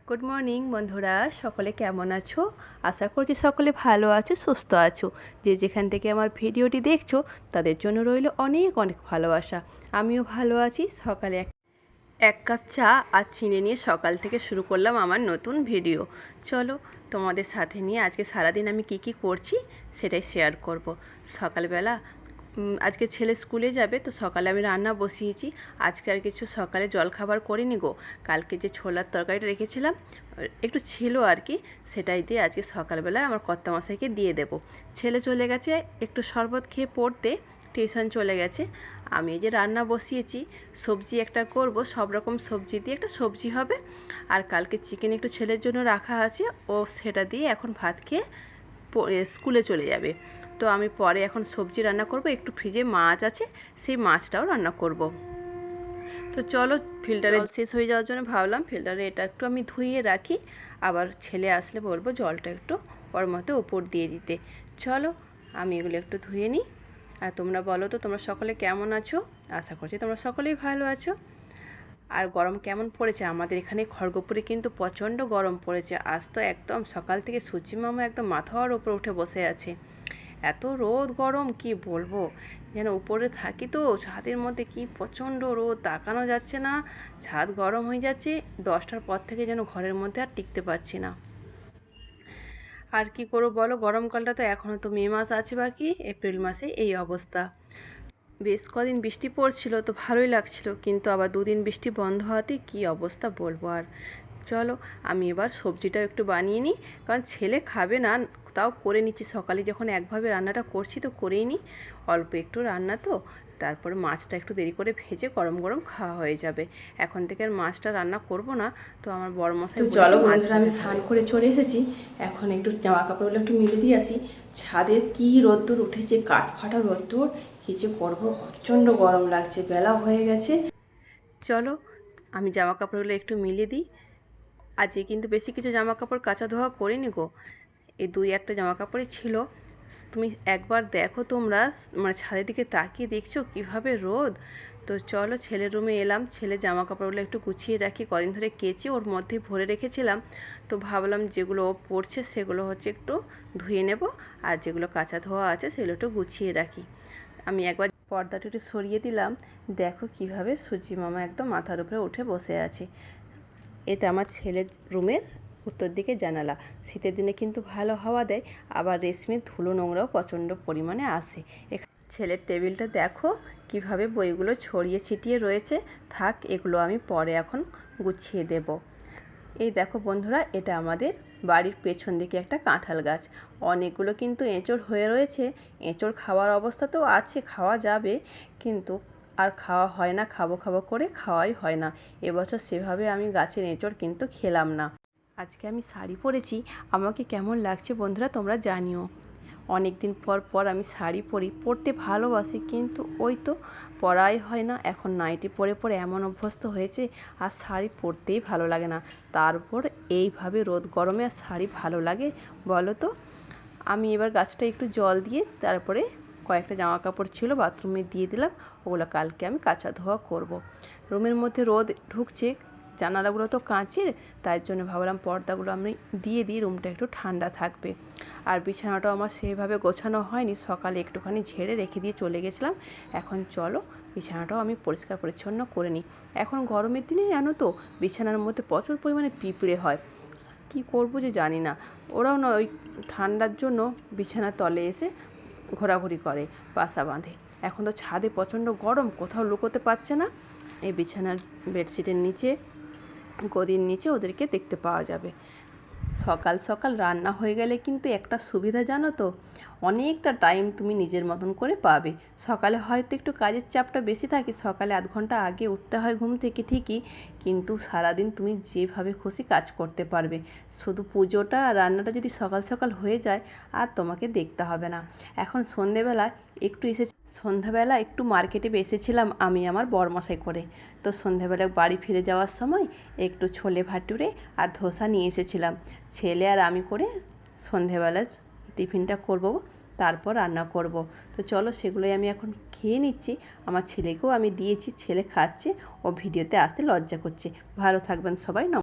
Good morning বন্ধুরা, সকলে কেমন আছো? আশা করছি সকলে ভালো আছো, সুস্থ আছো। যে যেখান থেকে আমার ভিডিওটি দেখছো তাদের জন্য রইল অনেক অনেক ভালোবাসা। আমিও ভালো আছি। সকালে এক কাপ চা আর চিনি নিয়ে সকাল থেকে শুরু করলাম আমার নতুন ভিডিও। চলো তোমাদের সাথে নিয়ে আজকে সারাদিন আমি কি করছি সেটাই শেয়ার করব। সকালবেলা আজকে ছেলে স্কুলে যাবে, তো সকালে আমি রান্না বসিয়েছি। আজকে আর কিছু সকালে জলখাবার করিনি গো। কালকে যে ছোলার তরকারিটা রেখেছিলাম একটু ছিল আর কি, সেটাই দিয়ে আজকে সকালবেলায় আমার কর্তামশাইকে দিয়ে দেব। ছেলে চলে গেছে একটু শরবত খেয়ে পড়তে, টিউশন চলে গেছে। আমি এই যে রান্না বসিয়েছি, সবজি একটা করব, সব রকম সবজি দিয়ে একটা সবজি হবে। আর কালকে চিকেন একটু ছেলের জন্য রাখা আছে, ও সেটা দিয়ে এখন ভাত খেয়ে স্কুলে চলে যাবে। তো আমি পরে এখন সবজি রান্না করব, একটু ফ্রিজে মাছ আছে, সেই মাছটাও রান্না করব। তো চলো, ফিল্টারে শেষ হয়ে যাওয়ার জন্য ভাবলাম ফিল্টারে এটা একটু আমি ধুইয়ে রাখি, আবার ছেলে আসলে বলবো জলটা একটু ওর মতো উপর দিয়ে দিতে। চলো আমি এগুলো একটু ধুয়ে নিই। আর তোমরা বলো তো তোমরা সকলে কেমন আছো? আশা করছি তোমরা সকলেই ভালো আছো। আর গরম কেমন পড়েছে আমাদের এখানে খড়গপুরে, কিন্তু প্রচণ্ড গরম পড়েছে। আজ তো একদম সকাল থেকে সূর্যি মামা একদম মাথার ওপর উঠে বসে আছে। এত রোদ গরম কি বলবো, যেন উপরে থাকি তো ছাদের মধ্যে, কি প্রচণ্ড রোদ, তাকানো যাচ্ছে না। ছাদ গরম হয়ে যাচ্ছে, 10টার পর থেকে যেন ঘরের মধ্যে আর টিকতে পারছি না। আর কি করবো বলো, গরমকালটা তো এখনও তো মে মাস আছে বাকি, এপ্রিল মাসে এই অবস্থা। বেশ কদিন বৃষ্টি পড়ছিল তো ভালোই লাগছিল, কিন্তু আবার দুদিন বৃষ্টি বন্ধ হওয়াতে কী অবস্থা বলবো আর। চলো আমি এবার সবজিটা একটু বানিয়ে নিই, কারণ ছেলে খাবে না, তাও করে নিচ্ছি। সকালে যখন একভাবে রান্নাটা করছি তো করেই নিই, অল্প একটু রান্না তো। তারপরে মাছটা একটু দেরি করে ভেজে গরম গরম খাওয়া হয়ে যাবে। এখন থেকে আর মাছটা রান্না করব না, তো আমার বড়মশাই বলেছে চলো বন্ধুরা, আমি স্নান করে চলে এসেছি। এখন একটু জামা কাপড়গুলো একটু মিলে দিয়ে আসি। ছাদে কি রোদ্দুর উঠেছে, কাঠ ফাটা রোদ্দুর, কিছু করবো, প্রচণ্ড গরম লাগছে, বেলা হয়ে গেছে। চলো আমি জামা কাপড়গুলো একটু মিলে দিই। আজকে কিন্তু বেশি কিছু জামা কাপড় কাচা ধোয়া করিনি গো, এই দুই একটা জামা কাপড়ই ছিল। তুমি একবার দেখো, তোমরা মানে ছাদের দিকে তাকিয়ে দেখছো কিভাবে রোদ। তো চলো ছেলের রুমে এলাম, ছেলের জামা কাপড়গুলো একটু গুছিয়ে রাখি, কদিন ধরে কেচে ওর মধ্যে ভরে রেখেছিলাম। তো ভাবলাম যেগুলো ও পড়ছে সেগুলো হচ্ছে একটু ধুয়ে নেব, আর যেগুলো কাঁচা ধোয়া আছে সেগুলো একটু গুছিয়ে রাখি। আমি একবার পর্দাটা একটু সরিয়ে দিলাম, দেখো কিভাবে সূর্যি মামা একদম মাথার উপরে উঠে বসে আছে। এটা আমার ছেলের রুমের উত্তর দিকে জানালা। শীতের দিনে কিন্তু ভালো হাওয়া দেয়, আবার রেশমির ধুলো নোংরাও প্রচণ্ড পরিমাণে আসে। ছেলের টেবিলটা দেখো কিভাবে বইগুলো ছড়িয়ে ছিটিয়ে রয়েছে। থাক, এগুলো আমি পরে এখন গুছিয়ে দেব। এই দেখো বন্ধুরা, এটা আমাদের বাড়ির পেছন দিকে একটা কাঁঠাল গাছ, অনেকগুলো কিন্তু এঁচড় হয়ে রয়েছে। এঁচড় খাওয়ার অবস্থা তো আছে, খাওয়া যাবে, কিন্তু আর খাওয়া হয় না, খাবো খাবো করে খাওয়াই হয় না। এবছর সেভাবে আমি গাছের এঁচড় কিন্তু খেলাম না। আজকে আমি শাড়ি পরেছি, আমাকে কেমন লাগছে বন্ধুরা তোমরা জানিও। অনেক দিন পর আমি শাড়ি পরতে ভালোবাসি, কিন্তু ওই তো পরাই হয় না। এখন নাইটি পরে এমন অভ্যস্ত হয়েছে, আর শাড়ি পরতেই ভালো লাগে না। তারপর এইভাবে রোদ গরমে আর শাড়ি ভালো লাগে বলো তো? আমি এবার গাছটা একটু জল দিয়ে তারপরে কয়েকটা জামা কাপড় ছিল বাথরুমে দিয়ে দিলাম, ওগুলো কালকে আমি কাচা ধোয়া করব। রুমের মধ্যে রোদ ঢুকছে, জানালাগুলো তো কাঁচের, তাই জন্য ভাবলাম পর্দাগুলো আমি দিয়ে দিই, রুমটা একটু ঠান্ডা থাকবে। আর বিছানাটাও আমার সেভাবে গোছানো হয়নি, সকালে একটুখানি ঝেড়ে রেখে দিয়ে চলে গেছিলাম। এখন চলো বিছানাটাও আমি পরিষ্কার পরিচ্ছন্ন করে নিই। এখন গরমের দিনে জানো তো বিছানার মধ্যে প্রচুর পরিমাণে পিঁপড়ে হয়, কি করব যে জানি না। ওরাও না ওই ঠান্ডার জন্য বিছানার তলে এসে ঘোরাঘুরি করে, বাসা বাঁধে। এখন তো ছাদে প্রচণ্ড গরম, কোথাও লুকোতে পারছে না, এই বিছানার বেডশিটের নিচে, গদির নিচে ওদেরকে দেখতে পাওয়া যাবে। সকাল সকাল রান্না হয়ে গেলে কিন্তু একটা সুবিধা জানো তো, অনেকটা টাইম তুমি নিজের মতন করে পাবে। সকালে হয়তো একটু কাজের চাপটা বেশি থাকে, সকালে আধ ঘন্টা আগে উঠতে হয় ঘুম থেকে ঠিকই, কিন্তু সারাদিন তুমি যেভাবে খুশি কাজ করতে পারবে। শুধু পুজোটা আর রান্নাটা যদি সকাল সকাল হয়ে যায় আর তোমাকে দেখতে হবে না। এখন সন্ধ্যাবেলা একটু মার্কেটে এসেছিলাম আমি আমার বরমশাই করে। তো সন্ধ্যাবেলা বাড়ি ফিরে যাওয়ার সময় একটু ছোলে ভাটুরে আর ধোসা নিয়ে এসেছিলাম। ছেলে আর আমি করে সন্ধ্যাবেলা টিফিনটা করব, তারপর রান্না করব। তো চলো সেগুলোই আমি এখন খেয়ে নিচ্ছি। আমার ছেলেকেও আমি দিয়েছি, ছেলে খাচ্ছে, ও ভিডিওতে আসতে লজ্জা করছে। ভালো থাকবেন সবাই।